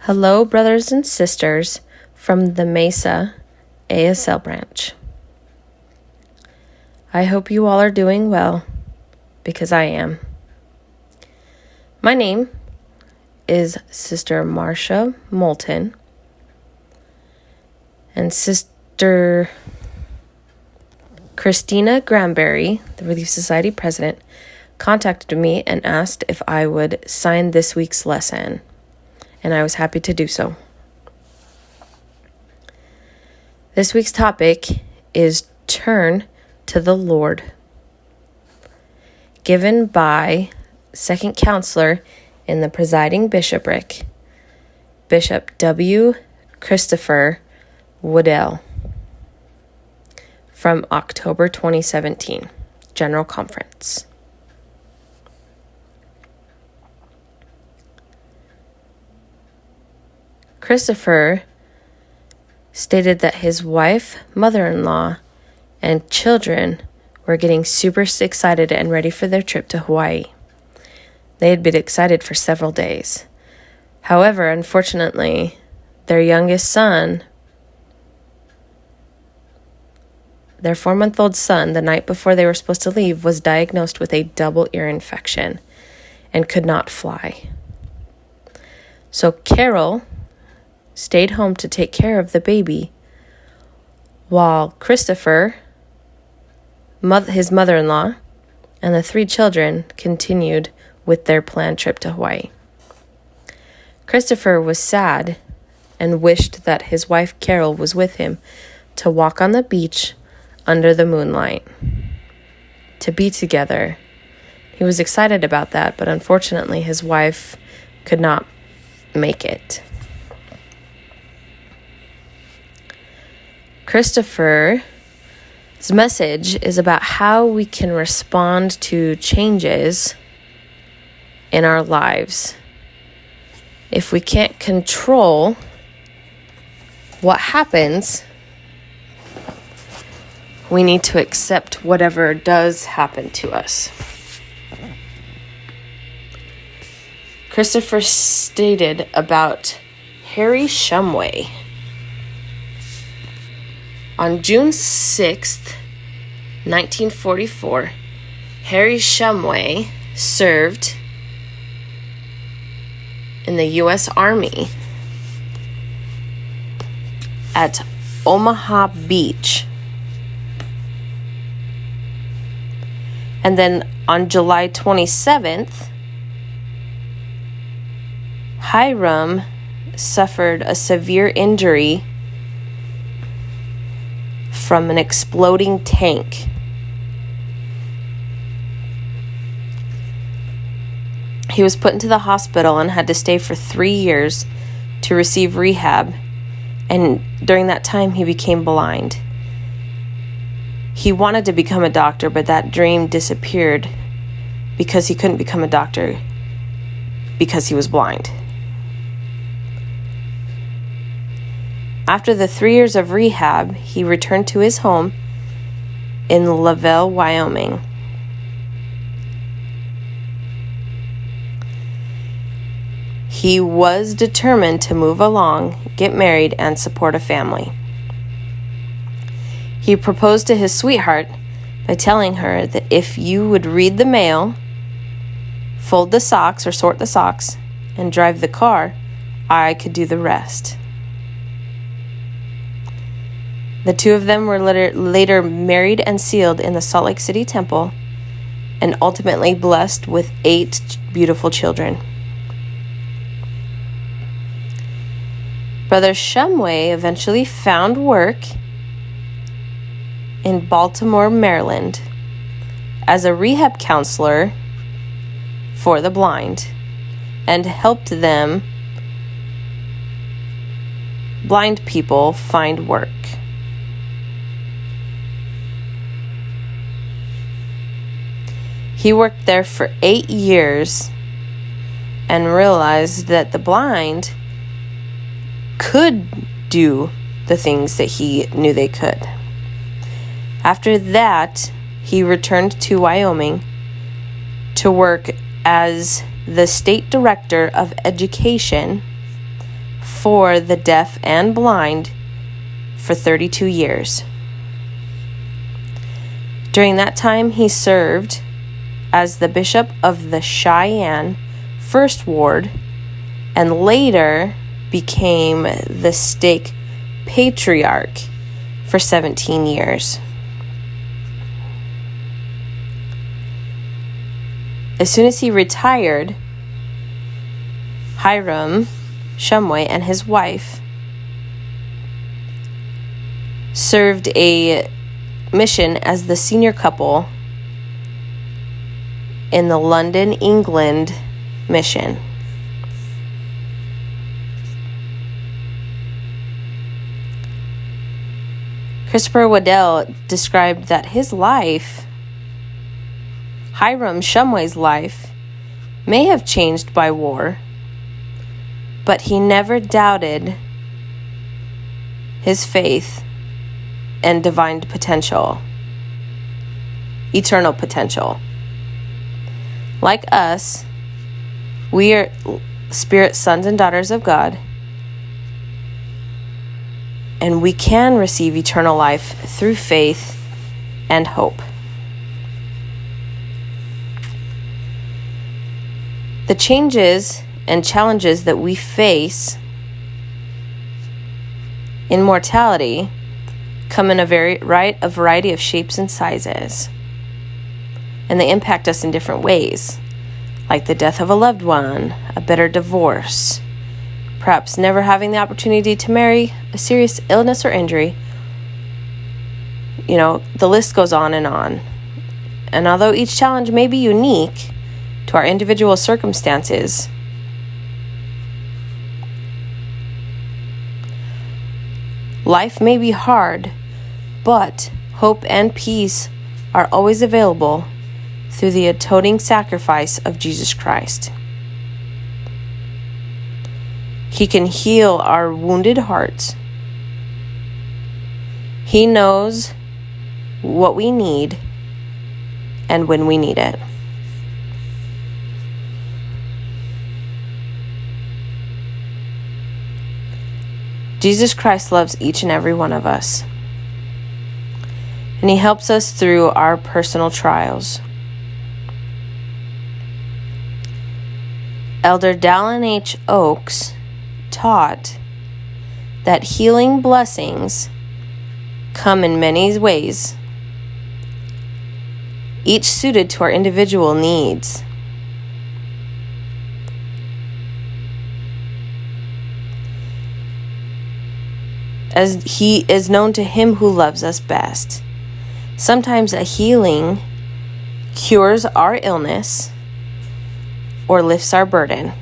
Hello, brothers and sisters from the Mesa ASL branch. I hope you all are doing well, because I am. My name is Sister Moulton, and Sister Christina Granberry, the Relief Society president, contacted me and asked if I would sign this week's lesson, and I was happy to do so. This week's topic is Turn to the Lord, given by Second Counselor in the Presiding Bishopric, Bishop W. Christopher Waddell, from October 2017, General Conference. Christopher stated that his wife, mother-in-law, and children were getting super excited and ready for their trip to Hawaii. They had been excited for several days. However, unfortunately, their youngest son, their 4-month-old son, the night before they were supposed to leave, was diagnosed with a double ear infection and could not fly. So Carol stayed home to take care of the baby, while Christopher, his mother-in-law, and the 3 children continued with their planned trip to Hawaii. Christopher was sad and wished that his wife Carol was with him to walk on the beach under the moonlight, to be together. He was excited about that, but unfortunately his wife could not make it. Christopher's message is about how we can respond to changes in our lives. If we can't control what happens, we need to accept whatever does happen to us. Christopher stated about Harry Shumway. On June 6th, 1944, Harry Shumway served in the U.S. Army at Omaha Beach. And then on July 27th, Hiram suffered a severe injury from an exploding tank. He was put into the hospital and had to stay for 3 years to receive rehab, and during that time he became blind. He wanted to become a doctor, but that dream disappeared because he couldn't become a doctor because he was blind. After the 3 years of rehab, he returned to his home in Waddell, Wyoming. He was determined to move along, get married, and support a family. He proposed to his sweetheart by telling her that if you would read the mail, fold the socks or sort the socks, and drive the car, I could do the rest. The 2 of them were later married and sealed in the Salt Lake City Temple, and ultimately blessed with 8 beautiful children. Brother Shumway eventually found work in Baltimore, Maryland, as a rehab counselor for the blind, and helped them, blind people, find work. He worked there for 8 years and realized that the blind could do the things that he knew they could. After that, he returned to Wyoming to work as the State Director of Education for the deaf and blind for 32 years. During that time, he served as the bishop of the Cheyenne First Ward and later became the stake patriarch for 17 years. As soon as he retired, Hiram Shumway and his wife served a mission as the senior couple in the London, England mission. Christopher Waddell described that his life, Hiram Shumway's life, may have changed by war, but he never doubted his faith and divine potential, eternal potential. Like us, we are spirit sons and daughters of God, and we can receive eternal life through faith and hope. The changes and challenges that we face in mortality come in a variety of shapes and sizes, and they impact us in different ways, like the death of a loved one, a bitter divorce, perhaps never having the opportunity to marry, a serious illness or injury. The list goes on. And although each challenge may be unique to our individual circumstances, life may be hard, but hope and peace are always available through the atoning sacrifice of Jesus Christ. He can heal our wounded hearts. He knows what we need and when we need it. Jesus Christ loves each and every one of us, and He helps us through our personal trials. Elder Dallin H. Oakes taught that healing blessings come in many ways, each suited to our individual needs. As He is known to Him who loves us best. Sometimes a healing cures our illness or lifts our burden.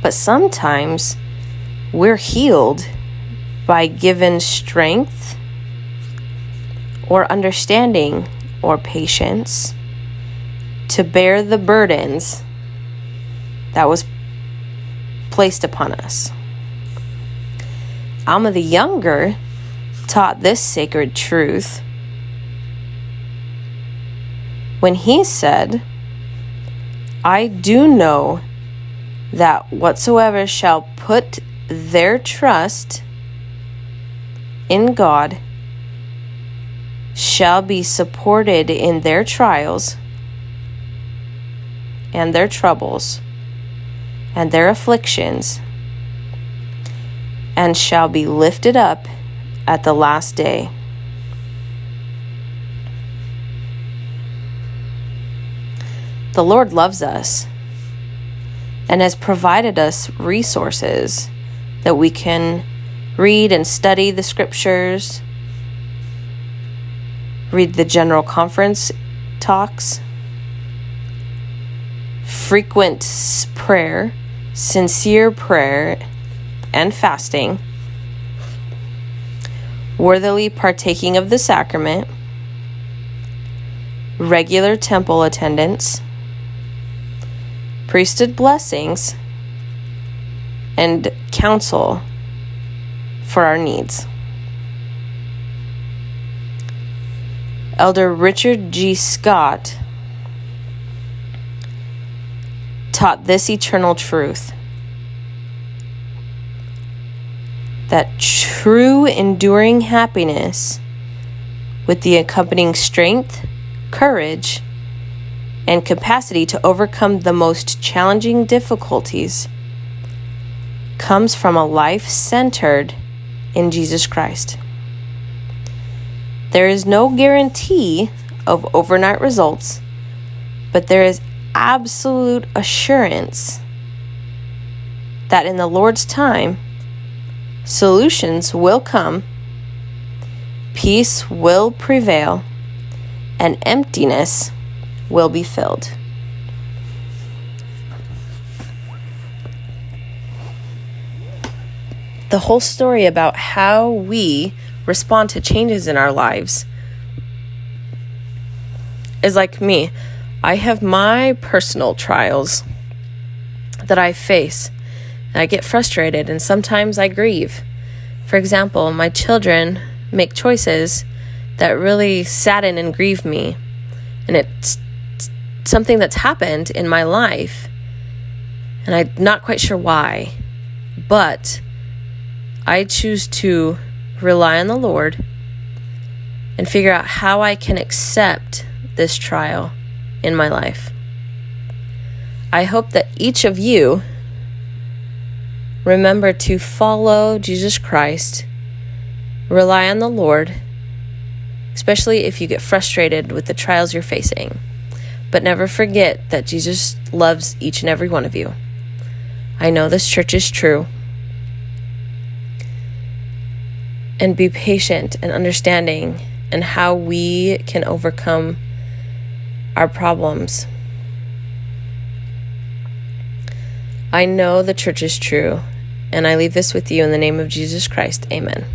But sometimes we're healed by given strength or understanding or patience to bear the burdens that was placed upon us. Alma the Younger taught this sacred truth when he said, "I do know that whatsoever shall put their trust in God shall be supported in their trials and their troubles and their afflictions, and shall be lifted up at the last day." The Lord loves us and has provided us resources that we can read and study the scriptures, read the general conference talks, frequent prayer, sincere prayer and fasting, worthily partaking of the sacrament, regular temple attendance, priesthood blessings, and counsel for our needs. Elder Richard G. Scott taught this eternal truth: that true enduring happiness, with the accompanying strength, courage, and capacity to overcome the most challenging difficulties, comes from a life centered in Jesus Christ. There is no guarantee of overnight results, but there is absolute assurance that in the Lord's time, solutions will come, peace will prevail, and emptiness will be filled. The whole story about how we respond to changes in our lives is like me. I have my personal trials that I face, and I get frustrated, and sometimes I grieve. For example, my children make choices that really sadden and grieve me, and it's something that's happened in my life, and I'm not quite sure why, but I choose to rely on the Lord and figure out how I can accept this trial in my life. I hope that each of you remember to follow Jesus Christ, rely on the Lord, especially if you get frustrated with the trials you're facing. But never forget that Jesus loves each and every one of you. I know this church is true. And be patient and understanding in how we can overcome our problems. I know the church is true, and I leave this with you in the name of Jesus Christ. Amen.